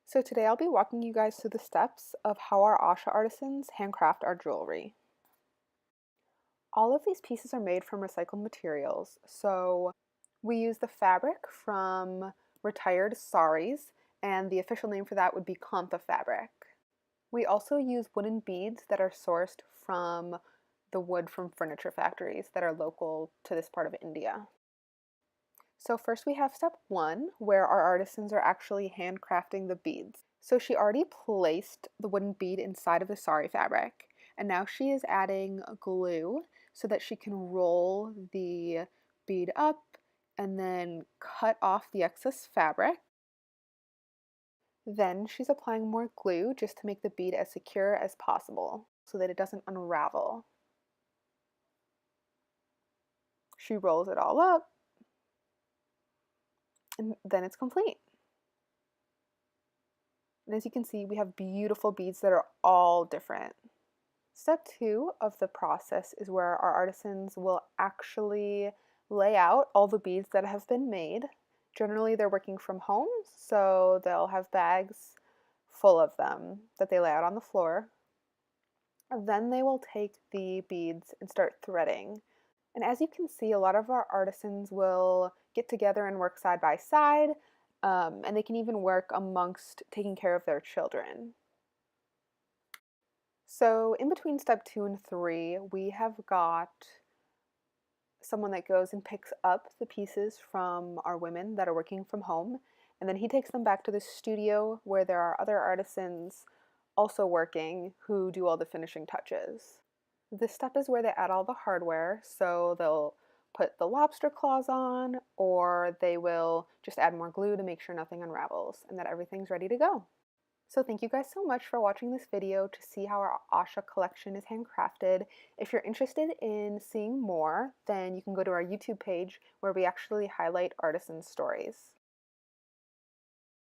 So today I'll be walking you guys through the steps of how our Aasha artisans handcraft our jewelry. All of these pieces are made from recycled materials. So we use the fabric from retired saris, and the official name for that would be kantha fabric. We also use wooden beads that are sourced from the wood from furniture factories that are local to this part of India. So first we have step one, where our artisans are actually handcrafting the beads. So she already placed the wooden bead inside of the sari fabric, and now she is adding glue so that she can roll the bead up and then cut off the excess fabric. Then she's applying more glue just to make the bead as secure as possible so that it doesn't unravel. She rolls it all up, and then it's complete. And as you can see, we have beautiful beads that are all different. Step two of the process is where our artisans will actually lay out all the beads that have been made. Generally, they're working from home, so they'll have bags full of them that they lay out on the floor. And then they will take the beads and start threading. And as you can see, a lot of our artisans will get together and work side by side, and they can even work amongst taking care of their children. So in between step 2 and 3, we have got someone that goes and picks up the pieces from our women that are working from home, and then he takes them back to the studio where there are other artisans also working who do all the finishing touches. This step is where they add all the hardware, so they'll put the lobster claws on, or they will just add more glue to make sure nothing unravels and that everything's ready to go. So thank you guys so much for watching this video to see how our Aasha collection is handcrafted. If you're interested in seeing more, then you can go to our YouTube page where we actually highlight artisan stories.